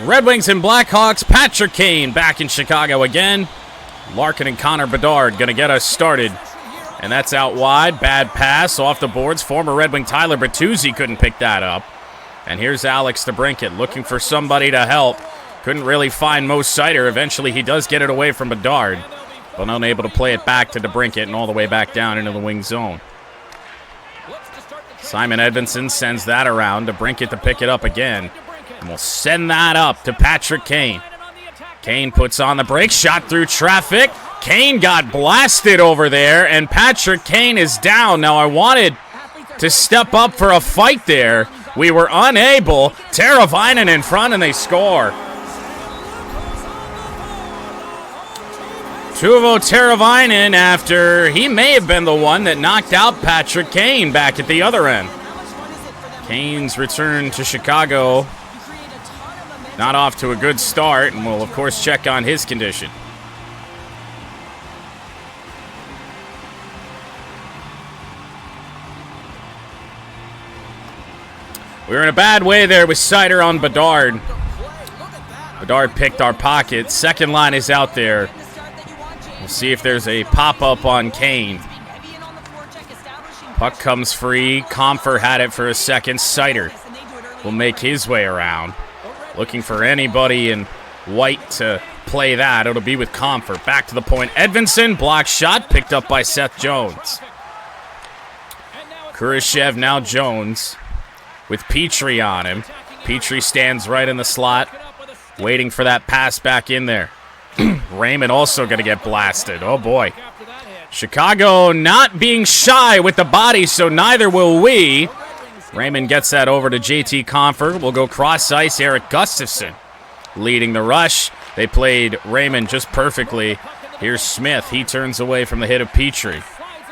Red Wings and Blackhawks, Patrick Kane back in Chicago again. Larkin and Connor Bedard going to get us started. And that's out wide. Bad pass off the boards. Former Red Wing Tyler Bertuzzi couldn't pick that up. And here's Alex DeBrincat looking for somebody to help. Couldn't really find Mo Seider. Eventually he does get it away from Bedard, but unable to play it back to DeBrincat and all the way back down into the wing zone. Simon Edvinsson sends that around. DeBrincat to pick it up again. And we'll send that up to Patrick Kane. Kane puts on the brake, shot through traffic. Kane got blasted over there, and Patrick Kane is down. Now, I wanted to step up for a fight there. We were unable. Teravainen in front, and they score. Teuvo Teravainen, after he may have been the one that knocked out Patrick Kane back at the other end. Kane's return to Chicago, not off to a good start, and we'll, of course, check on his condition. We were in a bad way there with Seider on Bedard. Bedard picked our pocket. Second line is out there. We'll see if there's a pop-up on Kane. Puck comes free. Comfer had it for a second. Seider will make his way around. Looking for anybody in white to play that. It'll be with Comfer. Back to the point. Edvinsson, block shot, picked up by Seth Jones. Kurashev, now Jones, with Petrie on him. Petrie stands right in the slot, waiting for that pass back in there. Raymond also going to get blasted. Oh, boy. Chicago not being shy with the body, so neither will we. Raymond gets that over to JT Comfer. We'll go cross-ice. Eric Gustafson leading the rush. They played Raymond just perfectly. Here's Smith. He turns away from the hit of Petrie.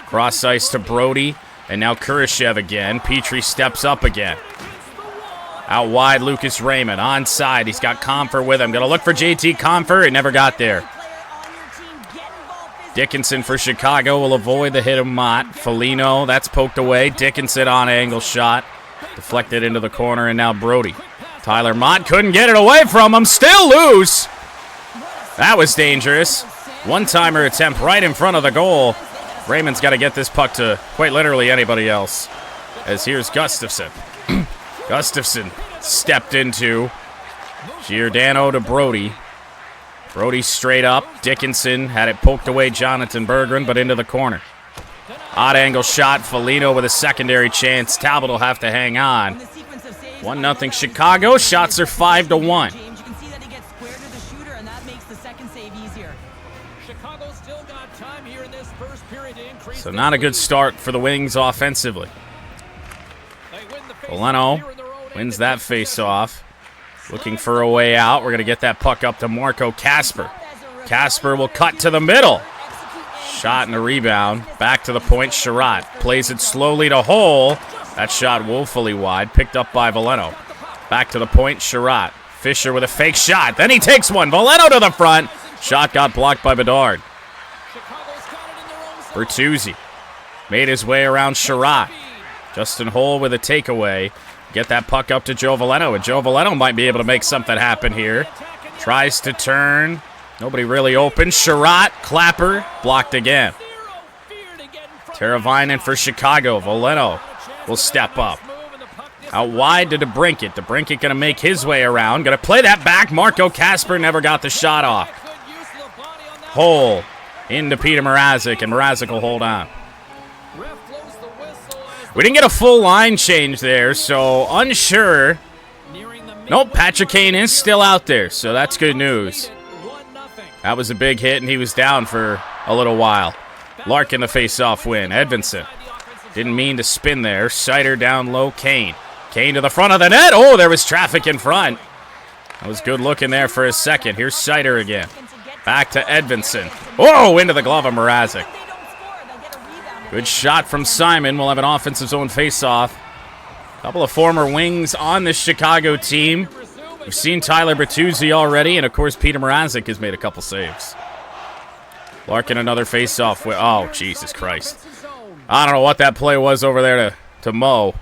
Cross-ice to Brody, and now Kurashev again. Petrie steps up again. Out wide, Lucas Raymond. Onside, he's got Comfer with him. Going to look for JT Comfer. It never got there. Dickinson for Chicago will avoid the hit of Mott. Foligno, that's poked away. Dickinson on angle shot. Deflected into the corner, and now Brody. Tyler Mott couldn't get it away from him. Still loose. That was dangerous. One-timer attempt right in front of the goal. Raymond's got to get this puck to quite literally anybody else. As here's Gustafson. Gustafson stepped into Giordano to Brody. Brody straight up. Dickinson had it poked away Jonathan Berggren, but into the corner. Odd angle shot. Foligno with a secondary chance. Talbot will have to hang on. 1-0 Chicago. Shots are 5-1. So not a good start for the Wings offensively. Foligno wins that face-off. Looking for a way out. We're going to get that puck up to Marco Kasper. Kasper will cut to the middle. Shot and a rebound. Back to the point, Sherratt. Plays it slowly to Hole. That shot woefully wide. Picked up by Veleno. Back to the point, Sherratt. Fisher with a fake shot. Then he takes one. Veleno to the front. Shot got blocked by Bedard. Bertuzzi made his way around Sherratt. Justin Hole with a takeaway. Get that puck up to Joe Veleno, and Joe Veleno might be able to make something happen here. Tries to turn. Nobody really open. Sherratt, Clapper, blocked again. Teravainen for Chicago. Veleno will step up. Out wide to DeBrincat. DeBrincat going to make his way around. Going to play that back. Marco Kasper never got the shot off. Hole into Peter Mrazek, and Mrazek will hold on. We didn't get a full line change there, so unsure. Nope, Patrick Kane is still out there, so that's good news. That was a big hit, and he was down for a little while. Larkin the face-off win. Edvinsson didn't mean to spin there. Seider down low. Kane. Kane to the front of the net. Oh, there was traffic in front. That was good looking there for a second. Here's Seider again. Back to Edvinsson. Oh, into the glove of Mrazek. Good shot from Simon. We'll have an offensive zone face-off. A couple of former Wings on this Chicago team. We've seen Tyler Bertuzzi already, and of course Peter Mrazek has made a couple saves. Larkin another face-off. Oh, Jesus Christ. I don't know what that play was over there to Mo.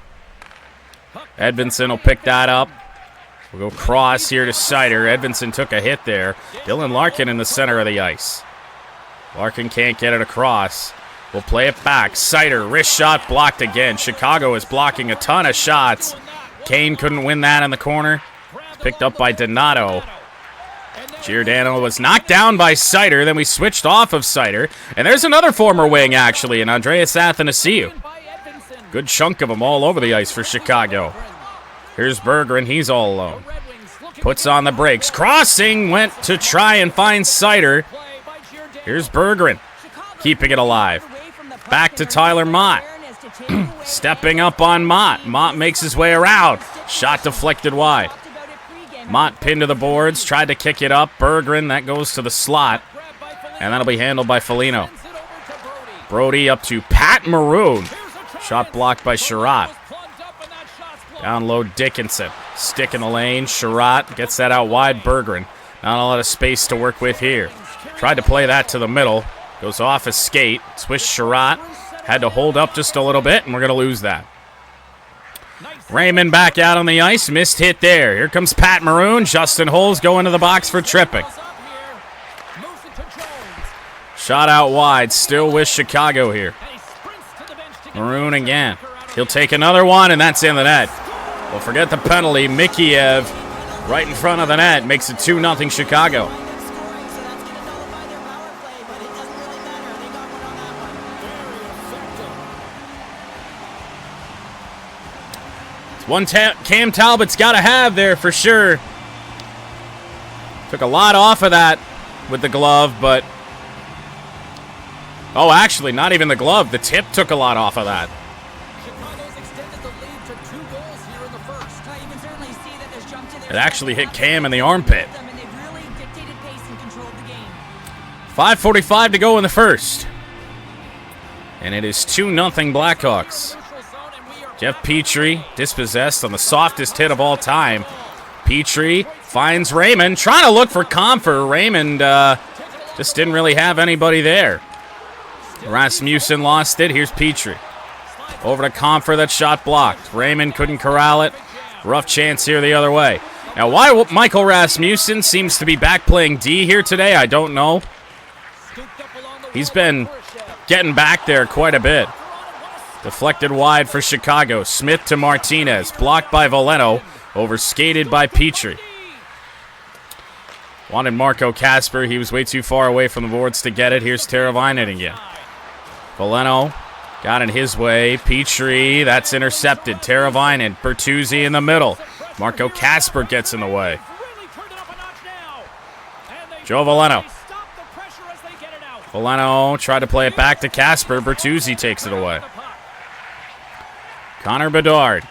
Edvinsson will pick that up. We'll go cross here to Seider. Edvinsson took a hit there. Dylan Larkin in the center of the ice. Larkin can't get it across. We'll play it back. Seider, wrist shot blocked again. Chicago is blocking a ton of shots. Kane couldn't win that in the corner. Picked up by Donato. Giordano was knocked down by Seider. Then we switched off of Seider. And there's another former wing, actually, in Andreas Athanasiou. Good chunk of them all over the ice for Chicago. Here's Berggren. He's all alone. Puts on the brakes. Crossing. Went to try and find Seider. Here's Berggren. Keeping it alive. Back to Tyler Mott. Stepping up on Mott. Mott makes his way around. Shot deflected wide. Mott pinned to the boards. Tried to kick it up. Berggren. That goes to the slot. And that'll be handled by Foligno. Brody up to Pat Maroon. Shot blocked by Sherratt. Down low, Dickinson. Stick in the lane. Sherratt gets that out wide. Berggren. Not a lot of space to work with here. Tried to play that to the middle. Goes off his skate. Swish Sherratt. Had to hold up just a little bit, and we're going to lose that. Raymond back out on the ice. Missed hit there. Here comes Pat Maroon. Justin Holes going to the box for tripping. Shot out wide. Still with Chicago here. Maroon again. He'll take another one, and that's in the net. Well, forget the penalty. Mikheyev right in front of the net makes it 2-0 Chicago. It's one Cam Talbot's got to have there for sure. Took a lot off of that with the glove, but... Oh, actually, not even the glove. The tip took a lot off of that. It actually hit Cam in the armpit. 5:45 to go in the first. And it is 2-0 Blackhawks. Jeff Petrie dispossessed on the softest hit of all time. Petrie finds Raymond. Trying to look for Comfer. Raymond just didn't really have anybody there. Rasmussen lost it. Here's Petrie. Over to Comfer. That shot blocked. Raymond couldn't corral it. Rough chance here the other way. Now, why Michael Rasmussen seems to be back playing D here today, I don't know. He's been getting back there quite a bit. Deflected wide for Chicago. Smith to Martinez. Blocked by Veleno. Overskated by Petrie. Wanted Marco Kasper. He was way too far away from the boards to get it. Here's Teravainen again. Veleno got in his way. Petrie, that's intercepted. Teravainen. Bertuzzi in the middle. Marco Kasper gets in the way. Joe Veleno. Veleno tried to play it back to Kasper. Bertuzzi takes it away. Connor Bedard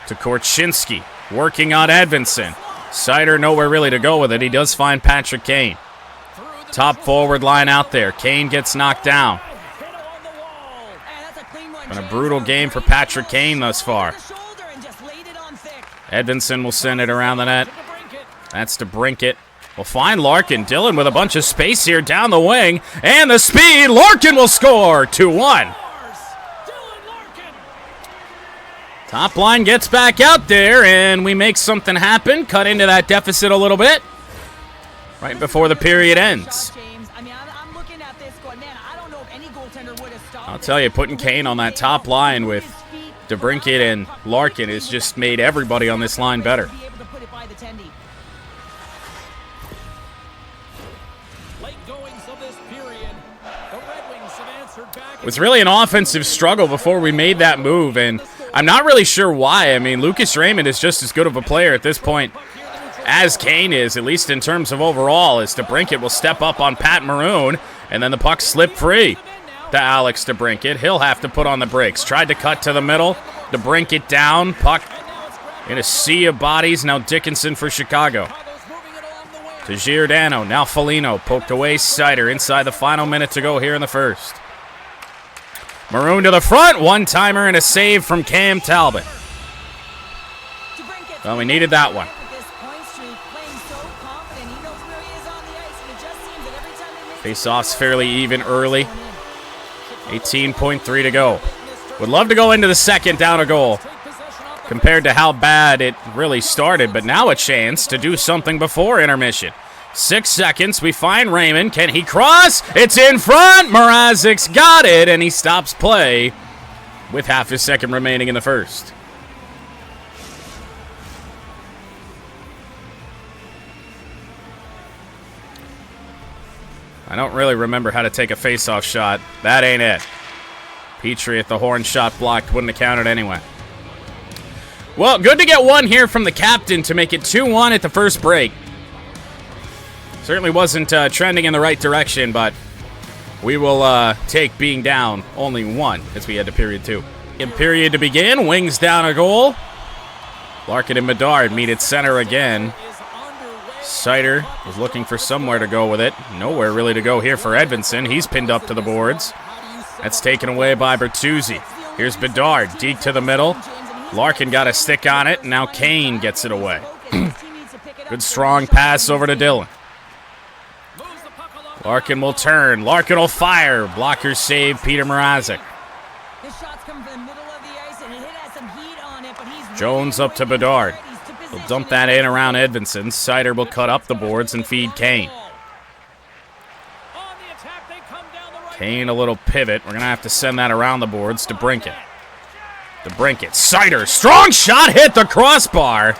to Korchinski. Working on Edvinsson. Seider nowhere really to go with it. He does find Patrick Kane. Top forward line out there. Kane gets knocked down. Been a brutal game for Patrick Kane thus far. Edvinsson will send it around the net. That's to Brinkett. We'll find Larkin. Dylan with a bunch of space here down the wing. And the speed. Larkin will score. 2-1. Top line gets back out there, and we make something happen. Cut into that deficit a little bit. Right before the period ends. I'll tell you, putting Kane on that top line with DeBrincat and Larkin has just made everybody on this line better. It was really an offensive struggle before we made that move, and I'm not really sure why. I mean, Lucas Raymond is just as good of a player at this point as Kane is, at least in terms of overall, as DeBrincat will step up on Pat Maroon, and then the puck slipped free to Alex DeBrincat. He'll have to put on the brakes. Tried to cut to the middle. DeBrincat down. Puck in a sea of bodies. Now Dickinson for Chicago. To Giordano. Now Foligno. Poked away. Seider inside the final minute to go here in the first. Maroon to the front. One-timer and a save from Cam Talbot. Well, we needed that one. Face-off's fairly even early. 18.3 to go. Would love to go into the second down a goal. compared to how bad it really started, but now a chance to do something before intermission. 6 seconds, we find Raymond. Can he cross? It's in front! Mrazek's got it, and he stops play with half a second remaining in the first. I don't really remember how to take a face-off shot. That ain't it. Petrie at the horn shot blocked. Wouldn't have counted anyway. Well, good to get one here from the captain to make it 2-1 at the first break. Certainly wasn't trending in the right direction, but we will take being down only 1 as we head to period 2. In period to begin, Wings down a goal. Larkin and Bedard meet at center again. Sider was looking for somewhere to go with it. Nowhere really to go here for Edvinsson. He's pinned up to the boards. That's taken away by Bertuzzi. Here's Bedard, deep to the middle. Larkin got a stick on it, and now Kane gets it away. Good strong pass over to Dillon. Larkin will turn. Larkin will fire. Blocker save, Peter Mrazek. Jones up to Bedard. He'll dump that in around Edvinsson. Sider will cut up the boards and feed Kane. Kane a little pivot. We're going to have to send that around the boards to Brinkett. Sider, strong shot, hit the crossbar.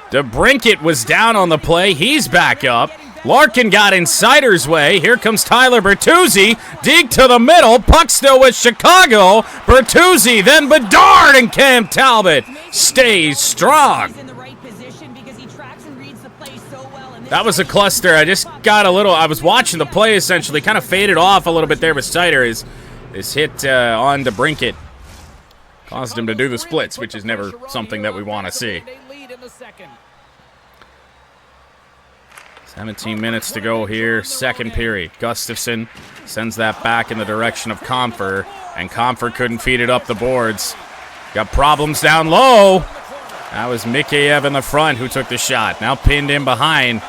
DeBrincat was down on the play. He's back up. Larkin got in Sider's way. Here comes Tyler Bertuzzi. Dig to the middle. Puck still with Chicago. Bertuzzi, then Bedard, and Cam Talbot stays strong. That was a cluster. I just got a little, I was watching the play essentially, kind of faded off a little bit there with Sider. His hit on DeBrincat caused him to do the splits, which is never something that we want to see. 17 minutes to go here, second period. Gustafsson sends that back in the direction of Comfer, and Comfer couldn't feed it up the boards. Got problems down low. That was Mikheyev in the front who took the shot. Now pinned in behind.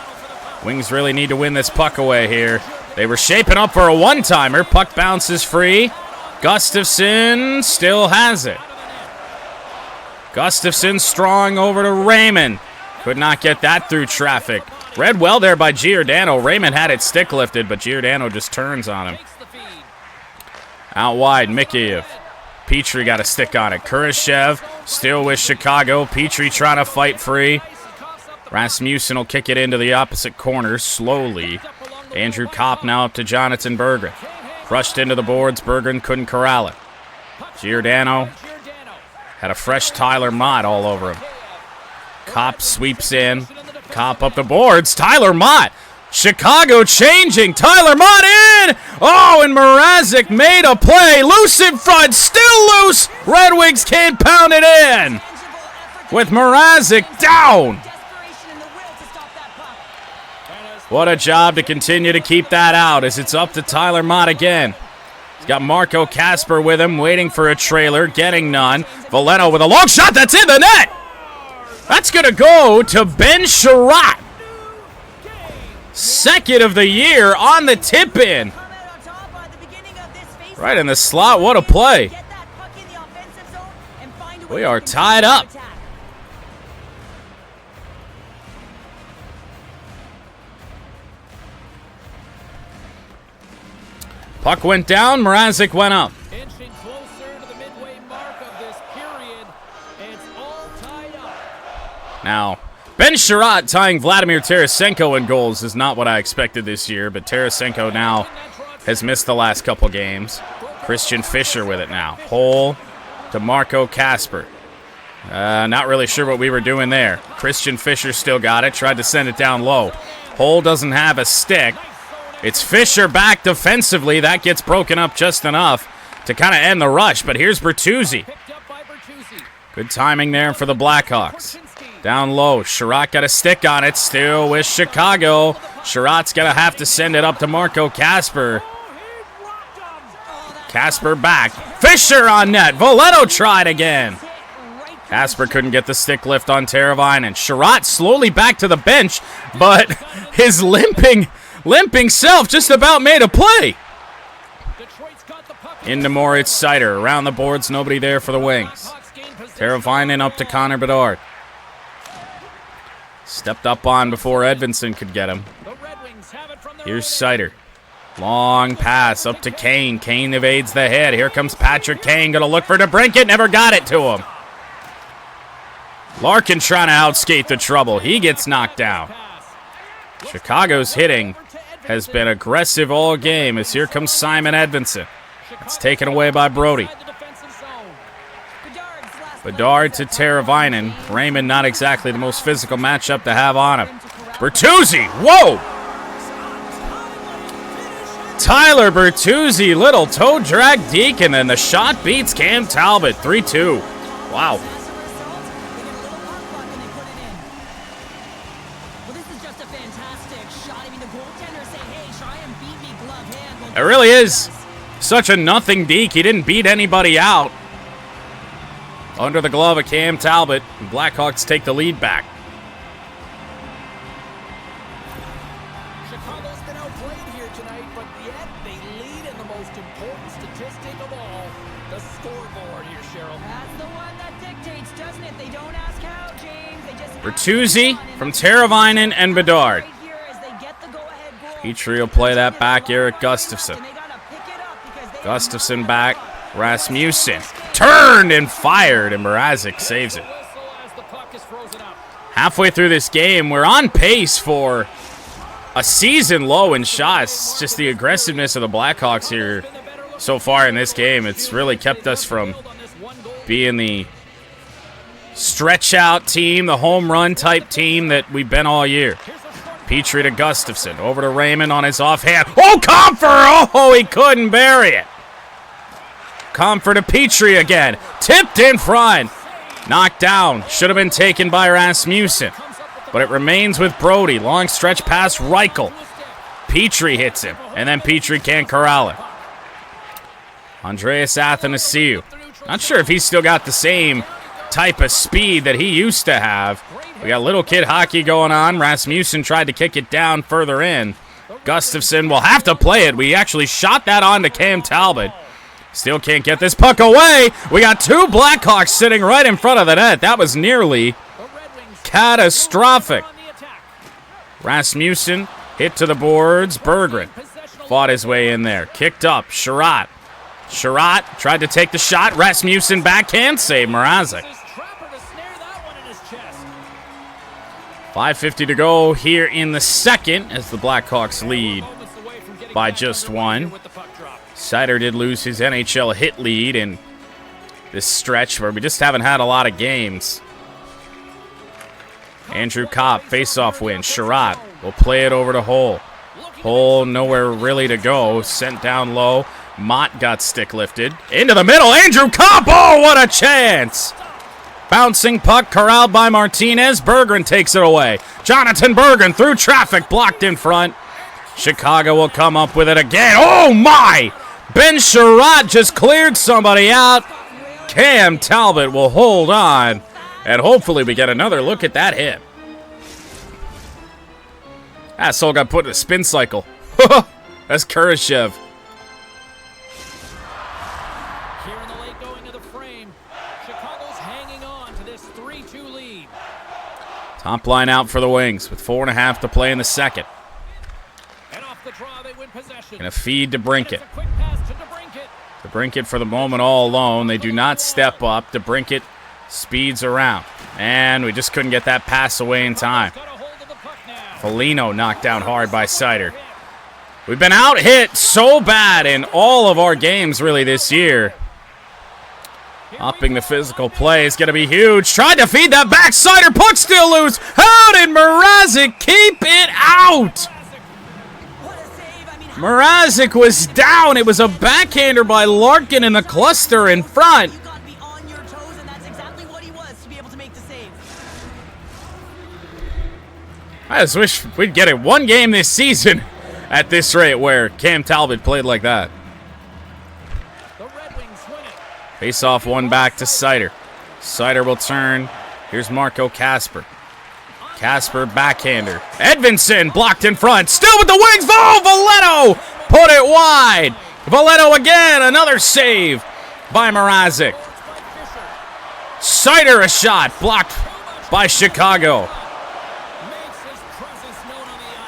Wings really need to win this puck away here. They were shaping up for a one-timer. Puck bounces free. Gustafsson still has it. Gustafsson strong over to Raymond. Could not get that through traffic. Read well there by Giordano. Raymond had it stick lifted, but Giordano just turns on him. Out wide, Mikheyev. Petrie got a stick on it. Kurashev still with Chicago. Petrie trying to fight free. Rasmussen will kick it into the opposite corner slowly. Andrew Kopp now up to Jonathan Berggren. Crushed into the boards. Berggren couldn't corral it. Giordano had a fresh Tyler Mott all over him. Kopp sweeps in. Kopp up the boards. Tyler Mott. Chicago changing. Tyler Mott in. Oh, and Mrazek made a play. Loose in front. Still loose. Red Wings can't pound it in. With Mrazek down. What a job to continue to keep that out as it's up to Tyler Mott again. He's got Marco Kasper with him, waiting for a trailer, getting none. Valeno with a long shot. That's in the net. That's going to go to Ben Sherratt. Second of the year on the tip-in. Right in the slot. What a play. We are tied up. Puck went down. Mrazek went up. Now, Ben Sherratt tying Vladimir Tarasenko in goals is not what I expected this year, but Tarasenko now has missed the last couple games. Christian Fischer with it now. Hole to Marco Kasper. Not really sure what we were doing there. Christian Fischer still got it. Tried to send it down low. Hole doesn't have a stick. It's Fischer back defensively. That gets broken up just enough to kind of end the rush, but here's Bertuzzi. Good timing there for the Blackhawks. Down low, Sherratt got a stick on it, still with Chicago. Sherratt's going to have to send it up to Marco Kasper. Kasper back. Fischer on net. Valeno tried again. Kasper couldn't get the stick lift on Teravainen. Sherratt slowly back to the bench, but his limping self just about made a play. Into Moritz Sider. Around the boards, nobody there for the Wings. Teravainen up to Connor Bedard. Stepped up on before Edvinsson could get him. Here's Seider. Long pass up to Kane. Kane evades the hit. Here comes Patrick Kane. Going to look for DeBrincat. Never got it to him. Larkin trying to outskate the trouble. He gets knocked down. Chicago's hitting has been aggressive all game as here comes Simon Edvinsson. It's taken away by Brody. Bedard to Teravainen. Raymond not exactly the most physical matchup to have on him. Bertuzzi, whoa! Tyler Bertuzzi, little toe drag Deacon, and the shot beats Cam Talbot, 3-2. Wow. It really is such a nothing deke. He didn't beat anybody out. Under the glove of Cam Talbot, and Blackhawks take the lead back. Chicago's been outplayed here tonight, but yet they lead in the most important statistic of all, the scoreboard here, Cheryl. That's the one that dictates, doesn't it? They don't ask how, James. They just Bertuzzi from Teravainen and Bedard. Petrie will play that back. Eric Gustafsson. Gustafsson back. Rasmussen. Turned and fired, and Mrazek saves it. Halfway through this game, we're on pace for a season low in shots. It's just the aggressiveness of the Blackhawks here so far in this game. It's really kept us from being the stretch-out team, the home run type team that we've been all year. Petrie to Gustafsson. Over to Raymond on his offhand. Oh, Comfer! Oh, he couldn't bury it. Comfer to Petrie again. Tipped in front. Knocked down. Should have been taken by Rasmussen. But it remains with Brody. Long stretch pass, Reichel. Petrie hits him. And then Petrie can't corral it. Andreas Athanasiou. Not sure if he's still got the same type of speed that he used to have. We got little kid hockey going on. Rasmussen tried to kick it down further in. Gustafsson will have to play it. We actually shot that on to Cam Talbot. Still can't get this puck away. We got two Blackhawks sitting right in front of the net. That was nearly catastrophic. Rasmussen hit to the boards. Berggren fought his way in there. Kicked up. Sherratt. Sherratt tried to take the shot. Rasmussen backhand save. Mrazek. 5:50 to go here in the second as the Blackhawks lead by just one. Seider did lose his NHL hit lead in this stretch where we just haven't had a lot of games. Andrew Kopp, face-off win. Sherratt will play it over to Hull. Hull nowhere really to go. Sent down low. Mott got stick lifted. Into the middle. Andrew Kopp. Oh, what a chance. Bouncing puck corralled by Martinez. Berggren takes it away. Jonathan Berggren through traffic. Blocked in front. Chicago will come up with it again. Oh, my. Ben Sherratt just cleared somebody out. Cam Talbot will hold on. And hopefully we get another look at that hit. That soul got put in a spin cycle. That's Kurashev. Here in the late going of the frame, Chicago's hanging on to this 3-2 lead. Top line out for the Wings with 4.5 to play in the second. And off the draw, they win possession. Gonna feed DeBrincat. DeBrincat for the moment all alone. They do not step up. DeBrincat speeds around. And we just couldn't get that pass away in time. Foligno knocked down hard by Seider. We've been out hit so bad in all of our games really this year. Upping the physical play is going to be huge. Tried to feed that back. Seider, puck still loose. How did Mrazek keep it out? Mrazek was down. It was a backhander by Larkin in the cluster in front. I just wish we'd get it one game this season at this rate where Cam Talbot played like that. Face off one back to Seider. Seider will turn. Here's Marco Kasper. Kasper backhander. Edvinsson blocked in front. Still with the Wings. Oh, Valletto put it wide. Valletto again. Another save by Mrazek. Sider a shot. Blocked by Chicago.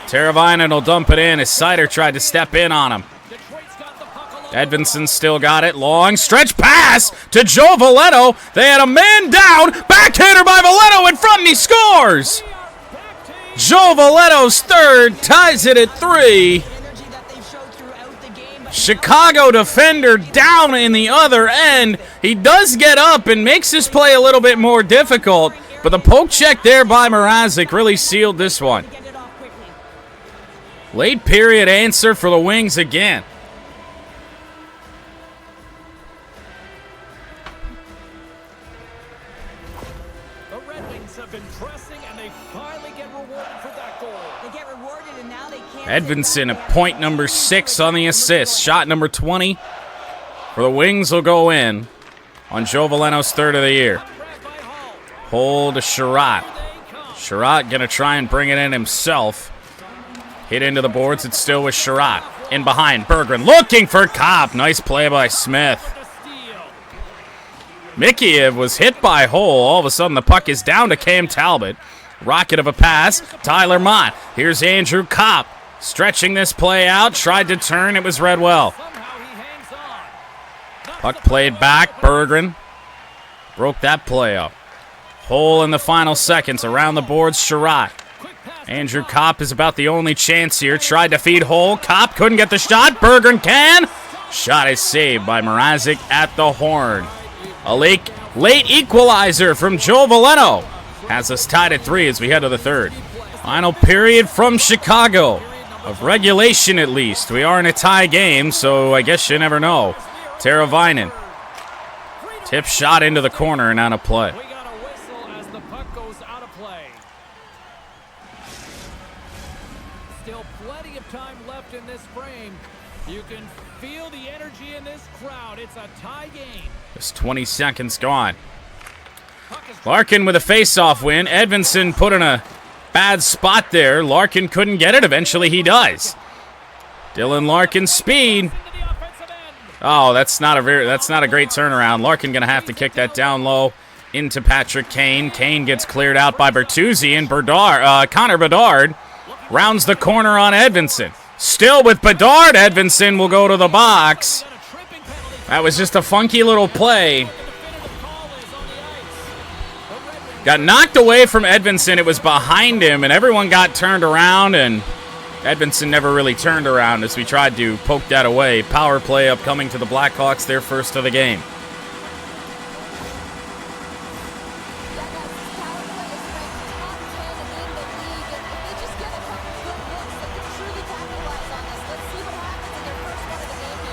Teravainen will dump it in as Sider tried to step in on him. Edvinsson still got it. Long stretch pass to Joe Veleno. They had a man down. Backhander by Veleno in front, and he scores. Joe Veleno's third ties it at 3. Chicago defender down in the other end. He does get up and makes his play a little bit more difficult, but the poke check there by Mrazek really sealed this one. Late period answer for the Wings again. The Red Wings have been pressing, and they finally get rewarded for that goal. They get rewarded, and now they can't. Edvinsson at point number 6 on the assist. Shot number 20 for the Wings will go in on Joe Veleno's third of the year. Hold to Sherratt. Sherratt going to try and bring it in himself. Hit into the boards. It's still with Sherratt. In behind. Berggren looking for Kopp. Nice play by Smith. Mikheyev was hit by Hull. All of a sudden, the puck is down to Cam Talbot. Rocket of a pass. Tyler Mott. Here's Andrew Kopp. Stretching this play out. Tried to turn. It was read well. Puck played back. Berggren broke that play up. Hull in the final seconds. Around the boards, Sherratt. Andrew Kopp is about the only chance here. Tried to feed Hull. Kopp couldn't get the shot. Berggren can. Shot is saved by Mrazek at the horn. A late equalizer from Joe Veleno has us tied at 3 as we head to the third. Final period from Chicago. Of regulation, at least. We are in a tie game, so I guess you never know. Teravainen. Tip shot into the corner and out of play. We got a whistle as the puck goes out of play. Still plenty of time left in this frame. You can feel the energy in this crowd. It's a tie game. Just 20 seconds gone. Larkin with a face-off win. Edvinsson put in a bad spot there. Larkin couldn't get it. Eventually he does. Dylan Larkin's speed. Oh, that's not a great turnaround. Larkin gonna have to kick that down low into Patrick Kane. Kane gets cleared out by Bertuzzi, and Connor Bedard rounds the corner on Edvinsson. Still with Bedard. Edvinsson will go to the box. That was just a funky little play. Got knocked away from Edvinsson. It was behind him, and everyone got turned around, and Edvinsson never really turned around as we tried to poke that away. Power play upcoming to the Blackhawks, their first of the game.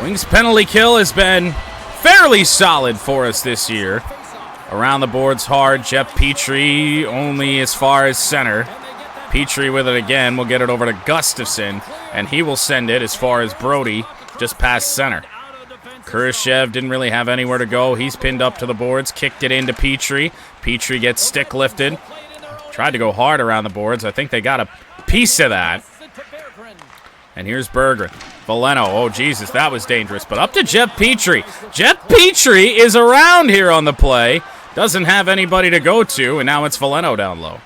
Wings penalty kill has been fairly solid for us this year. Around the boards hard. Jeff Petrie only as far as center. Petrie with it again. We'll get it over to Gustafsson, and he will send it as far as Brody, just past center. Kurashev didn't really have anywhere to go. He's pinned up to the boards. Kicked it into Petrie. Petrie gets stick lifted. Tried to go hard around the boards. I think they got a piece of that. And here's Berggren. Veleno. Oh, Jesus, that was dangerous. But up to Jeff Petrie. Jeff Petrie is around here on the play. Doesn't have anybody to go to, and now it's Veleno down low.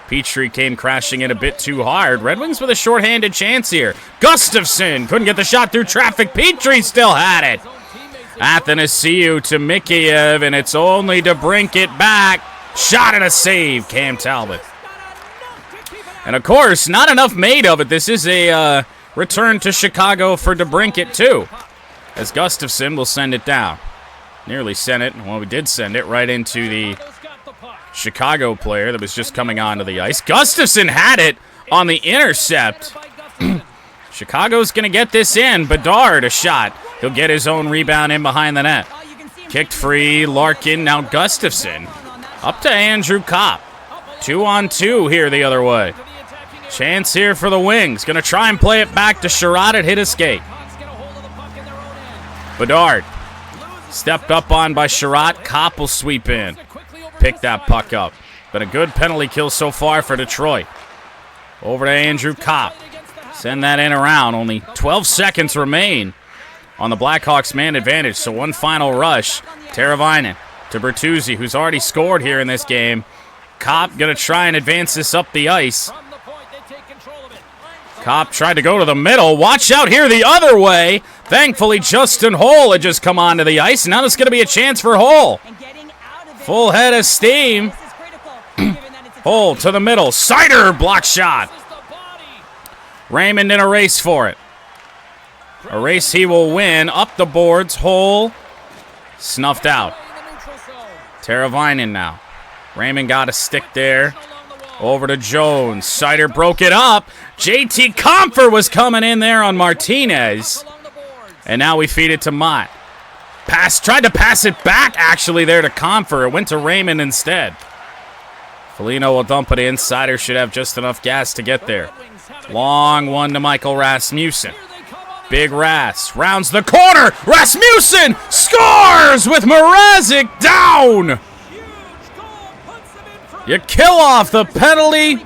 Petrie came crashing in a bit too hard. Red Wings with a shorthanded chance here. Gustafsson couldn't get the shot through traffic. Petrie still had it. Athanasiou to Mikheyev, and it's only to brink it back. Shot and a save, Cam Talbot. And, of course, not enough made of it. This is a return to Chicago for DeBrincat, too, as Gustafsson will send it down. Nearly sent it. Well, we did send it right into the Chicago player that was just coming onto the ice. Gustafsson had it on the intercept. Chicago's going to get this in. Bedard, a shot. He'll get his own rebound in behind the net. Kicked free, Larkin, now Gustafsson. Up to Andrew Kopp. 2-on-2 here the other way. Chance here for the Wings. Going to try and play it back to Sherratt at hit escape. Bedard. Stepped up on by Sherratt. Kopp will sweep in. Pick that puck up. Been a good penalty kill so far for Detroit. Over to Andrew Kopp. Send that in around. Only 12 seconds remain on the Blackhawks man advantage. So one final rush. Teravainen to Bertuzzi, who's already scored here in this game. Kopp going to try and advance this up the ice. Kopp tried to go to the middle. Watch out here the other way. Thankfully, Justin Holl had just come onto the ice. Now there's going to be a chance for Holl. Full head of steam. Holl to the middle. Seider, block shot. Raymond in a race for it. A race he will win. Up the boards. Holl snuffed out. Teravainen now. Raymond got a stick there. Over to Jones. Seider broke it up. JT Compher was coming in there on Martinez. And now we feed it to Mott. Tried to pass it back, actually, there to Compher. It went to Raymond instead. Foligno will dump it in. Seider should have just enough gas to get there. Long one to Michael Rasmussen. Big Ras. Rounds the corner. Rasmussen scores with Mrazek down. You kill off the penalty.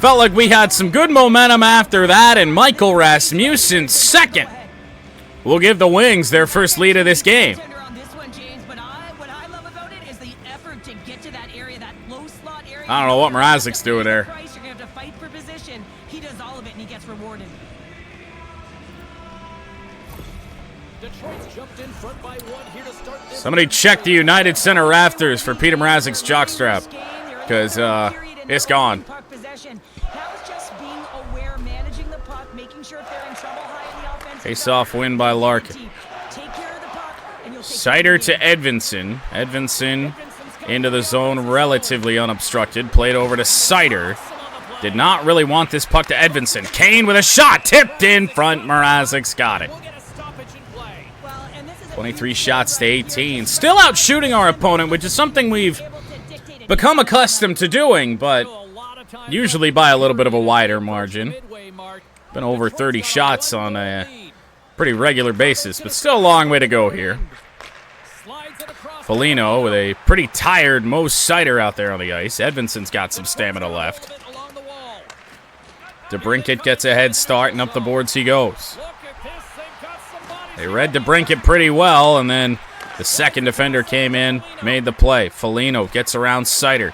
Felt like we had some good momentum after that, and Michael Rasmussen second will give the Wings their first lead of this game. I don't know what Mrazek's doing there. Somebody check the United Center rafters for Peter Mrazek's jockstrap, because it's gone. Face-off win by Larkin. Seider to Edvinsson. Edvinsson into the zone relatively unobstructed. Played over to Seider. Did not really want this puck to Edvinsson. Kane with a shot. Tipped in front. Mrazek's got it. 23 shots to 18. Still out shooting our opponent, which is something we've become accustomed to doing, but usually by a little bit of a wider margin. Been over 30 shots on a pretty regular basis, but still a long way to go here. Foligno with a pretty tired Mo Seider out there on the ice. Edvinsson's got some stamina left. DeBrincat gets a head start, and up the boards he goes. They read DeBrincat pretty well, and then the second defender came in, made the play. Foligno gets around Seider.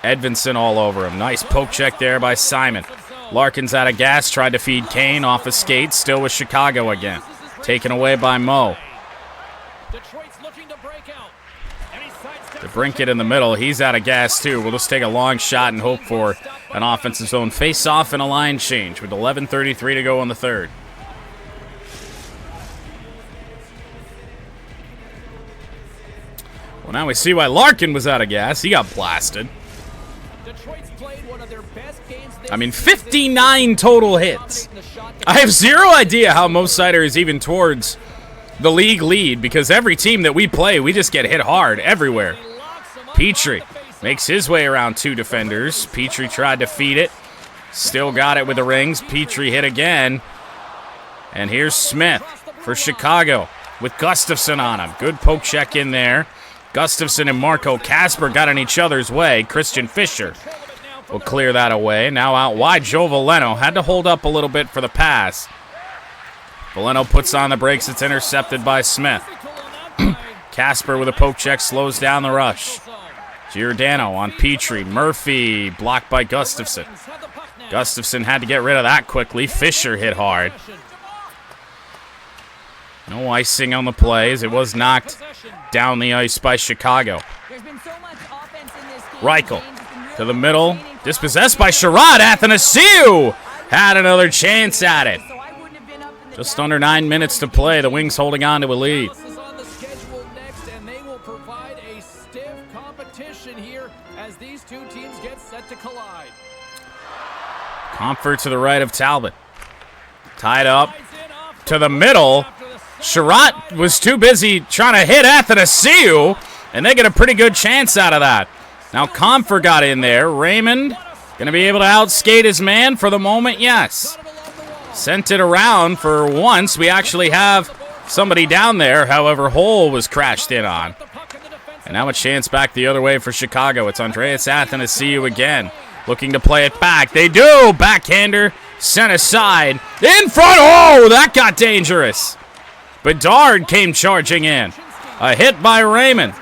Edvinsson all over him. Nice poke check there by Simon. Larkin's out of gas, tried to feed Kane off a skate, still with Chicago again. Taken away by Mo. DeBrincat in the middle, he's out of gas too. We'll just take a long shot and hope for an offensive zone face-off and a line change with 11:33 to go in the third. Well, now we see why Larkin was out of gas. He got blasted. I mean, 59 total hits. I have zero idea how Mo Seider is even towards the league lead, because every team that we play, we just get hit hard everywhere. Petrie makes his way around two defenders. Petrie tried to feed it. Still got it with the rings. Petrie hit again. And here's Smith for Chicago with Gustafsson on him. Good poke check in there. Gustafsson and Marco Kasper got in each other's way. Christian Fischer will clear that away. Now out wide, Joe Veleno had to hold up a little bit for the pass. Veleno puts on the brakes. It's intercepted by Smith. Kasper with a poke check slows down the rush. Giordano on Petrie. Murphy blocked by Gustafsson. Gustafsson had to get rid of that quickly. Fischer hit hard. No icing on the plays. It was knocked down the ice by Chicago. Reichel to the middle. Dispossessed by Sherrod. Athanasiou had another chance at it. Just under 9 minutes to play. The Wings holding on to a lead. Compher to the right of Talbot. Tied up to the middle. Sherrod was too busy trying to hit Athanasiou, and they get a pretty good chance out of that. Now Compher got in there. Raymond going to be able to outskate his man for the moment, yes. Sent it around for once. We actually have somebody down there. However, Holl was crashed in on. And now a chance back the other way for Chicago. It's Andreas Athanasiou again. Looking to play it back. They do. Backhander sent aside. In front. Oh, that got dangerous. Bedard came charging in. A hit by Raymond.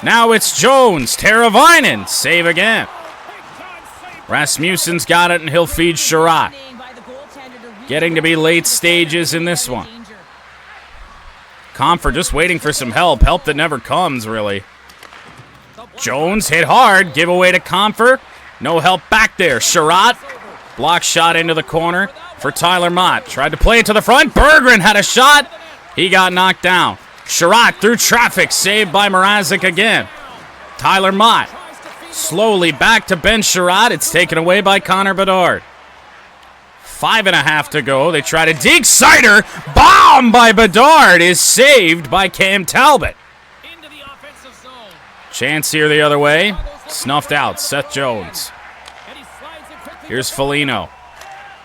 Now it's Jones. Teravainen. Save again. Rasmussen's got it, and he'll feed Sherratt. Getting to be late stages in this one. Comfort just waiting for some help. Help that never comes, really. Jones hit hard. Give away to Comfort. No help back there. Sherratt. Block shot into the corner for Tyler Mott. Tried to play it to the front. Berggren had a shot. He got knocked down. Sherratt through traffic. Saved by Mrazek again. Tyler Mott. Slowly back to Ben Sherratt. It's taken away by Connor Bedard. 5.5 to go. They try to dig. Seider. Bomb by Bedard is saved by Cam Talbot. Chance here the other way. Snuffed out. Seth Jones. Here's Foligno.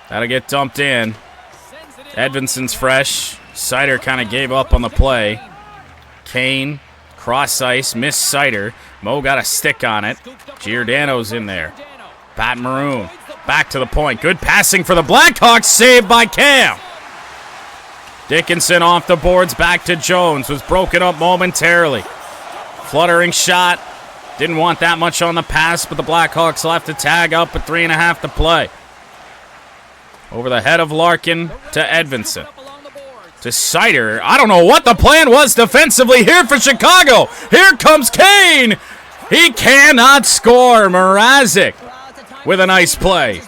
That'll get dumped in. Edvinson's fresh. Seider kind of gave up on the play. Kane. Cross ice. Missed Seider. Mo got a stick on it. Giordano's in there. Pat Maroon. Back to the point. Good passing for the Blackhawks. Saved by Cam. Dickinson off the boards. Back to Jones. Was broken up momentarily. Fluttering shot. Didn't want that much on the pass, but the Blackhawks will have to tag up with 3.5 to play. Over the head of Larkin to Edvinson. To Seider. I don't know what the plan was defensively here for Chicago. Here comes Kane. He cannot score. Mrazek with a nice play.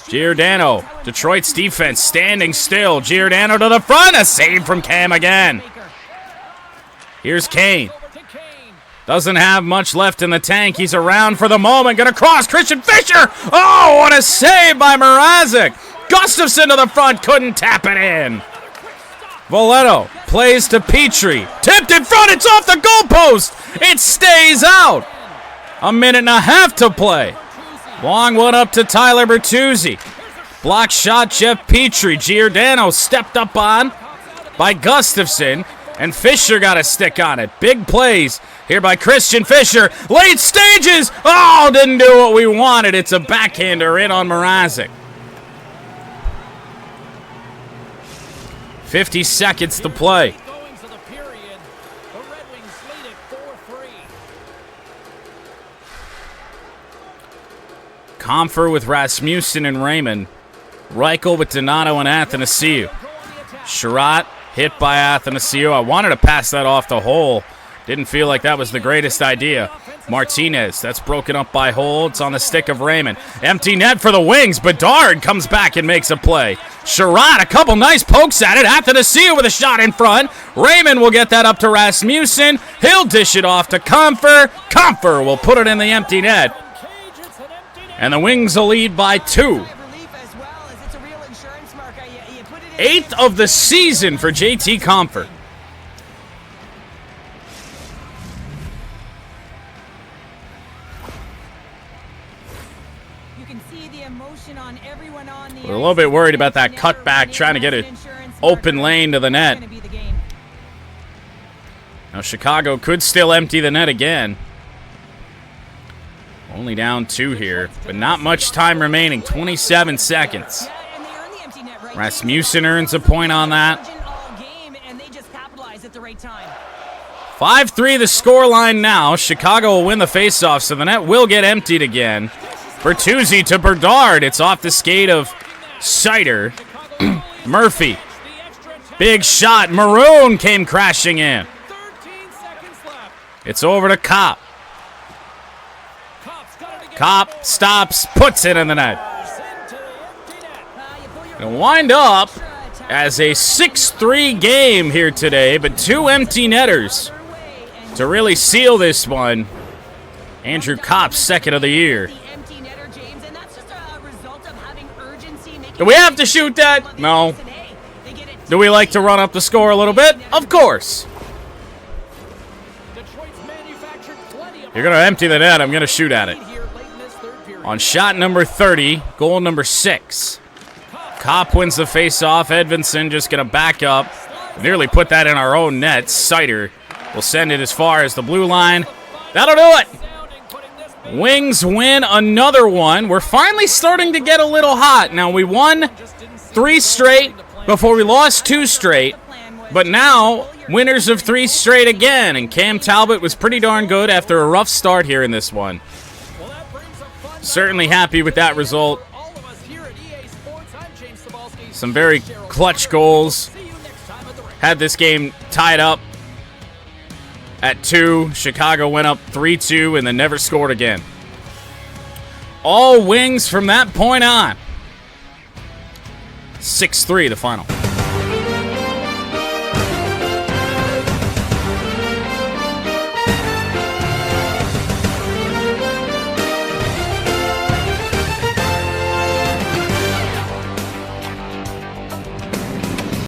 Giordano. Detroit's defense standing still. Giordano to the front. A save from Cam again. Here's Kane. Doesn't have much left in the tank. He's around for the moment. Gonna cross. Christian Fischer. Oh, what a save by Mrazek. Gustafsson to the front. Couldn't tap it in. Voletto plays to Petrie. Tipped in front. It's off the goalpost. It stays out. 1.5 to play. Long one up to Tyler Bertuzzi. Block shot Jeff Petrie. Giordano stepped up on by Gustafsson. And Fischer got a stick on it. Big plays here by Christian Fischer. Late stages. Oh, didn't do what we wanted. It's a backhander in on Mrazek. 50 seconds to play. Comfer with Rasmussen and Raymond. Reichel with Donato and Athanasiou. Sherratt hit by Athanasiou. I wanted to pass that off the hole. Didn't feel like that was the greatest idea. Martinez, that's broken up by Hole. It's on the stick of Raymond. Empty net for the Wings. Bedard comes back and makes a play. Sherratt, a couple nice pokes at it. Athanasiou with a shot in front. Raymond will get that up to Rasmussen. He'll dish it off to Comfer. Comfer will put it in the empty net. And the Wings will lead by 2. 8th of the season for JT Compher. You can see the emotion on everyone on the We're a little bit worried about that cutback, trying to get an open lane to the net. Now Chicago could still empty the net again. Only down 2 here, but not much time remaining. 27 seconds. Rasmussen earns a point on that. 5-3 the scoreline now. Chicago will win the faceoff, so the net will get emptied again. Bertuzzi to Bedard. It's off the skate of Seider. Murphy. Big shot. Maroon came crashing in. It's over to Kopp. Kopp stops, puts it in the net. Gonna wind up as a 6-3 game here today, but 2 empty netters to really seal this one. Andrew Kopp, 2nd of the year. Do we have to shoot that? No. Do we like to run up the score a little bit? Of course. You're going to empty the net. I'm going to shoot at it. On shot number 30, goal number 6. Kopp wins the faceoff. Edvinson just going to back up. Nearly put that in our own net. Seider will send it as far as the blue line. That'll do it. Wings win another one. We're finally starting to get a little hot. Now, we won 3 straight before we lost 2 straight. But now winners of 3 straight again, and Cam Talbot was pretty darn good after a rough start here in this one. Certainly happy with that result. Some very clutch goals. Had this game tied up at 2. Chicago went up 3-2 and then never scored again. All Wings from that point on. 6-3 the final.